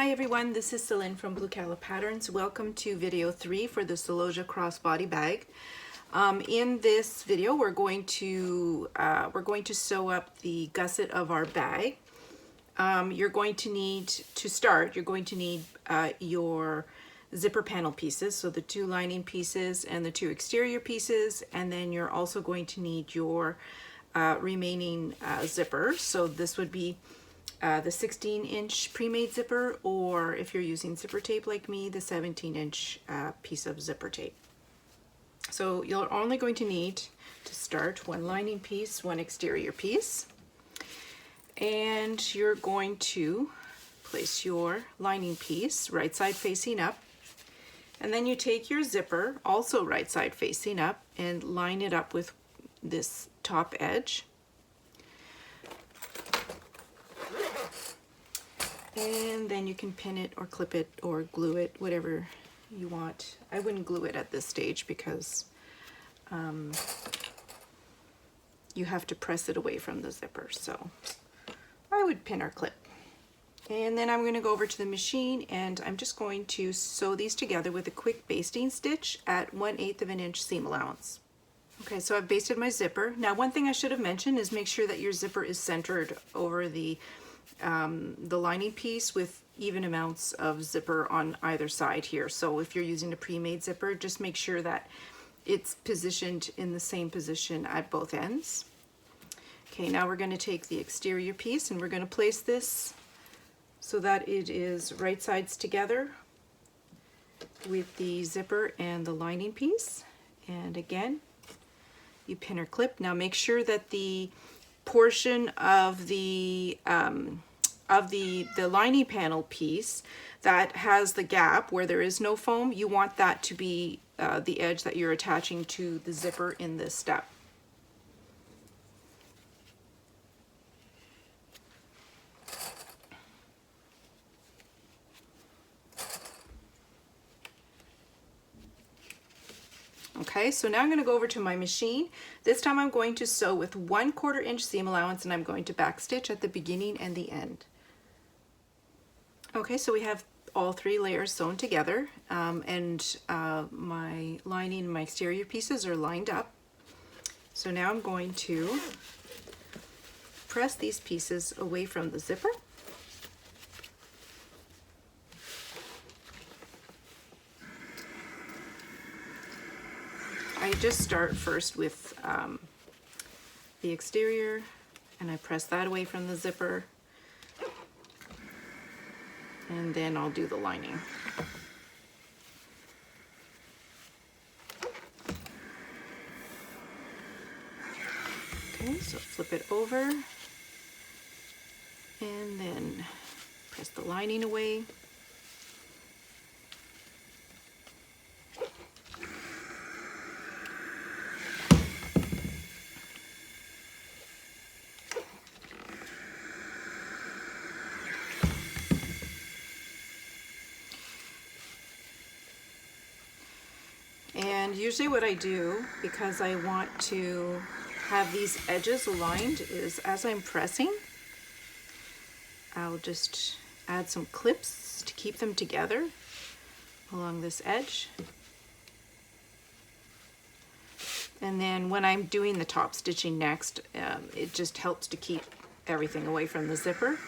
Hi everyone, this is Celine from Calla Patterns. Welcome to video 3 for the Celosia crossbody bag. In this video, we're going to sew up the gusset of our bag. You're going to need your zipper panel pieces, so the 2 lining pieces and the 2 exterior pieces, and then you're also going to need your remaining zipper. So this would be the 16-inch pre-made zipper, or if you're using zipper tape like me, the 17-inch piece of zipper tape. So you're only going to need to start 1 lining piece, 1 exterior piece, and you're going to place your lining piece right side facing up, and then you take your zipper also right side facing up and line it up with this top edge. And then you can pin it or clip it or glue it, whatever you want. I wouldn't glue it at this stage because you have to press it away from the zipper. So I would pin or clip. And then I'm going to go over to the machine and I'm just going to sew these together with a quick basting stitch at 1/8 of an inch seam allowance. Okay, so I've basted my zipper. Now, one thing I should have mentioned is make sure that your zipper is centered over the lining piece with even amounts of zipper on either side here. So if you're using a pre-made zipper, just make sure that it's positioned in the same position at both ends. Okay, now we're going to take the exterior piece and we're going to place this so that it is right sides together with the zipper and the lining piece. And again, you pin or clip. Now make sure that the portion of the lining panel piece that has the gap where there is no foam, you want that to be the edge that you're attaching to the zipper in this step. Okay, so now I'm going to go over to my machine. This time I'm going to sew with 1/4 inch seam allowance and I'm going to back stitch at the beginning and the end. Okay, so we have all 3 layers sewn together my lining and my exterior pieces are lined up. So now I'm going to press these pieces away from the zipper. I just start first with the exterior and I press that away from the zipper, and then I'll do the lining. Okay, so flip it over and then press the lining away. And usually what I do, because I want to have these edges aligned, is as I'm pressing, I'll just add some clips to keep them together along this edge. And then when I'm doing the top stitching next, it just helps to keep everything away from the zipper.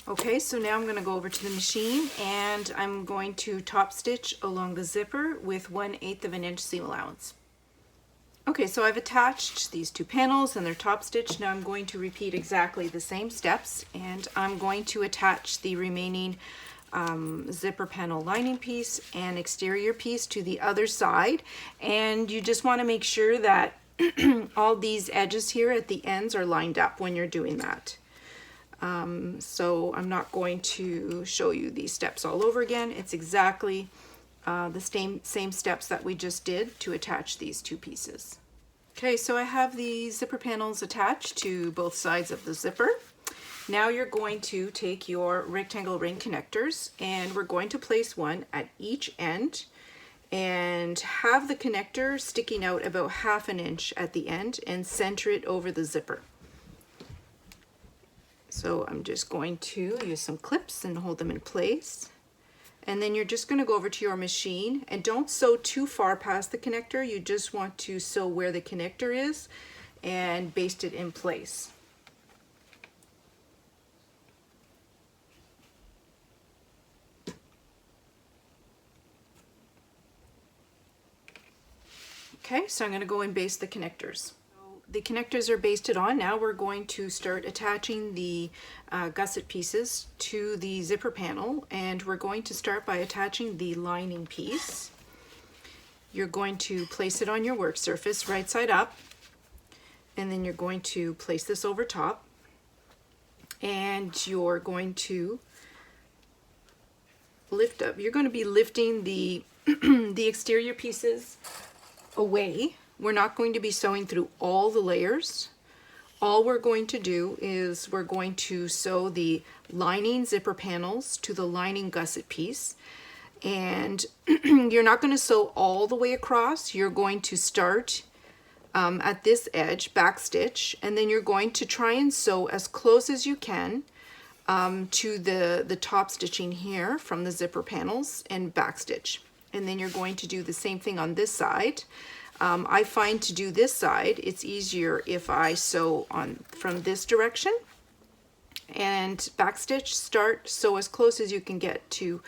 Okay, so now I'm going to go over to the machine and I'm going to top stitch along the zipper with 1/8 of an inch seam allowance. Okay, so I've attached these 2 panels and they're top stitched. Now I'm going to repeat exactly the same steps and I'm going to attach the remaining zipper panel lining piece and exterior piece to the other side, and you just want to make sure that all these edges here at the ends are lined up when you're doing that. So I'm not going to show you these steps all over again. It's exactly the same steps that we just did to attach these 2 pieces. Okay, so I have the zipper panels attached to both sides of the zipper. Now you're going to take your rectangle ring connectors and we're going to place one at each end and have the connector sticking out about 1/2 inch at the end and center it over the zipper. So I'm just going to use some clips and hold them in place. And then you're just going to go over to your machine and don't sew too far past the connector. You just want to sew where the connector is and baste it in place. Okay, so I'm going to go and baste the connectors. The connectors are basted on. Now we're going to start attaching the gusset pieces to the zipper panel, and we're going to start by attaching the lining piece. You're going to place it on your work surface right side up, and then you're going to place this over top, and you're going to lift up. You're going to be lifting the the exterior pieces away. We're not going to be sewing through all the layers. All we're going to do is we're going to sew the lining zipper panels to the lining gusset piece, and you're not going to sew all the way across. You're going to start at this edge, backstitch, and then you're going to try and sew as close as you can to the top stitching here from the zipper panels and backstitch. And then you're going to do the same thing on this side. I find to do this side, it's easier if I sew on from this direction and backstitch, sew as close as you can get to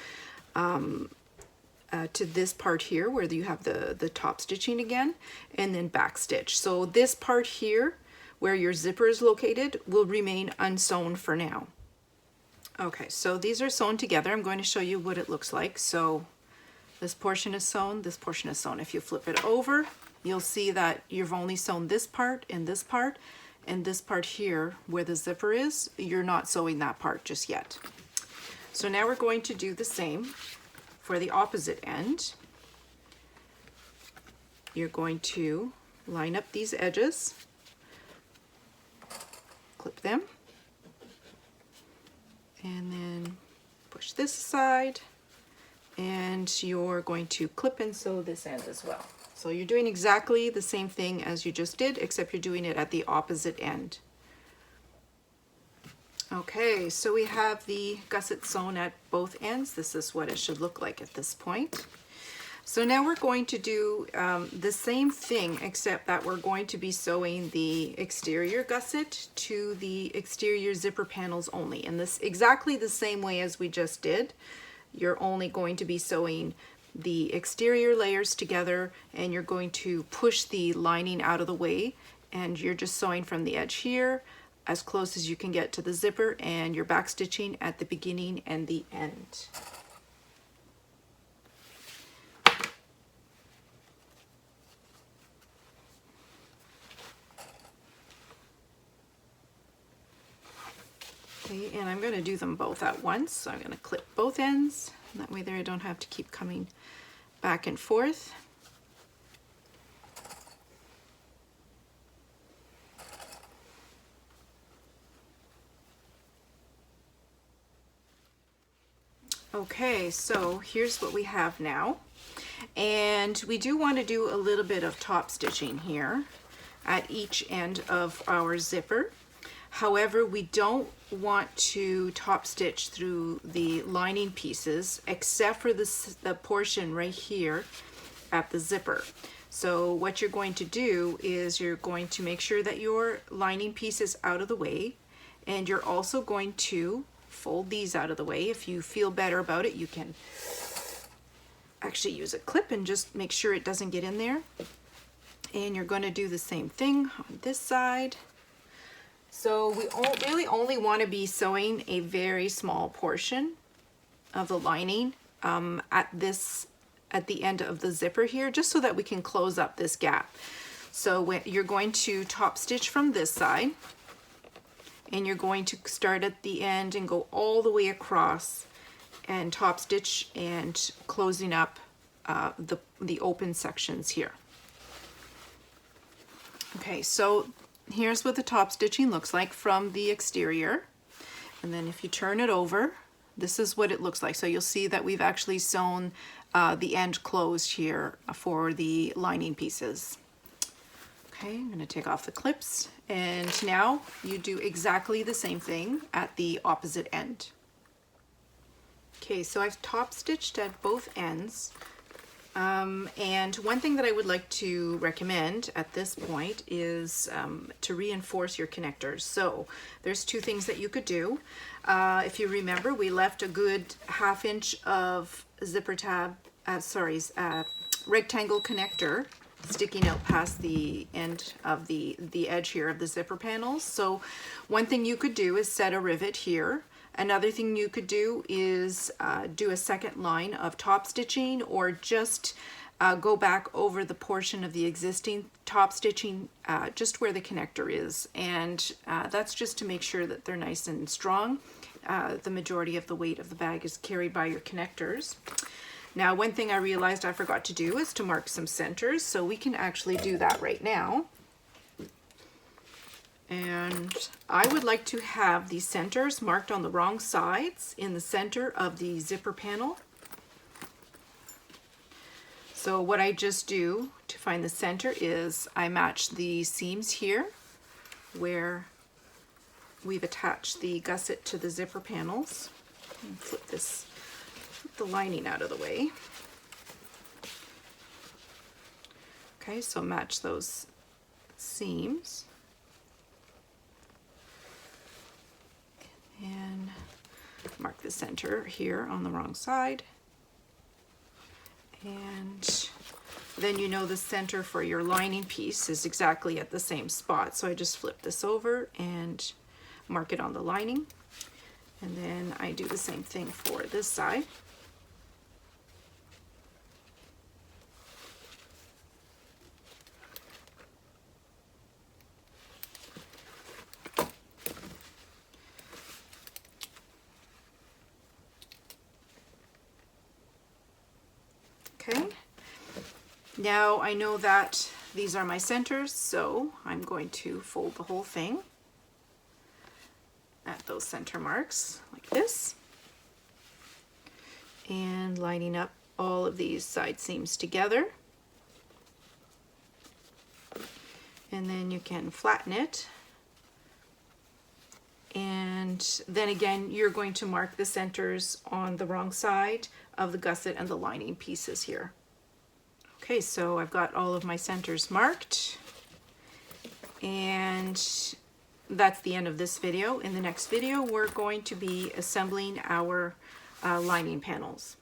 this part here where you have the top stitching again, and then backstitch. So this part here where your zipper is located will remain unsewn for now. Okay, so these are sewn together. I'm going to show you what it looks like. So this portion is sewn, this portion is sewn. If you flip it over, you'll see that you've only sewn this part, and this part here where the zipper is, you're not sewing that part just yet. So now we're going to do the same for the opposite end. You're going to line up these edges, clip them, and then push this aside, and you're going to clip and sew this end as well. So you're doing exactly the same thing as you just did, except you're doing it at the opposite end. Okay, so we have the gusset sewn at both ends. This is what it should look like at this point. So now we're going to do the same thing, except that we're going to be sewing the exterior gusset to the exterior zipper panels only. And this exactly the same way as we just did. You're only going to be sewing the exterior layers together, and you're going to push the lining out of the way, and you're just sewing from the edge here as close as you can get to the zipper, and you're back stitching at the beginning and the end. Okay, and I'm going to do them both at once. So I'm going to clip both ends, and that way there I don't have to keep coming back and forth. Okay, so here's what we have now. And we do want to do a little bit of top stitching here at each end of our zipper. However, we don't want to top stitch through the lining pieces except for the portion right here at the zipper. So what you're going to do is you're going to make sure that your lining piece is out of the way, and you're also going to fold these out of the way. If you feel better about it, you can actually use a clip and just make sure it doesn't get in there. And you're going to do the same thing on this side. So we really only want to be sewing a very small portion of the lining at the end of the zipper here, just so that we can close up this gap. So when you're going to top stitch from this side, and you're going to start at the end and go all the way across and top stitch and closing up the open sections here. Okay, so here's what the top stitching looks like from the exterior. And then if you turn it over, this is what it looks like. So you'll see that we've actually sewn the end closed here for the lining pieces. Okay, I'm going to take off the clips, and now you do exactly the same thing at the opposite end. Okay, so I've top stitched at both ends. And one thing that I would like to recommend at this point is to reinforce your connectors. So there's two things that you could do. If you remember, we left a good 1/2 inch of zipper tab, rectangle connector sticking out past the end of the edge here of the zipper panels. So one thing you could do is set a rivet here. Another thing you could do is do a second line of top stitching, or just go back over the portion of the existing top stitching just where the connector is, and that's just to make sure that they're nice and strong. The majority of the weight of the bag is carried by your connectors. Now, one thing I realized I forgot to do is to mark some centers, so we can actually do that right now. And I would like to have the centers marked on the wrong sides in the center of the zipper panel. So what I just do to find the center is I match the seams here where we've attached the gusset to the zipper panels. And flip the lining out of the way. Okay, so match those seams. And mark the center here on the wrong side. And then you know the center for your lining piece is exactly at the same spot. So I just flip this over and mark it on the lining. And then I do the same thing for this side. Okay, now I know that these are my centers, so I'm going to fold the whole thing at those center marks like this, and lining up all of these side seams together. And then you can flatten it, and then again you're going to mark the centers on the wrong side of the gusset and the lining pieces here. Okay, so I've got all of my centers marked, and that's the end of this video. In the next video, we're going to be assembling our lining panels.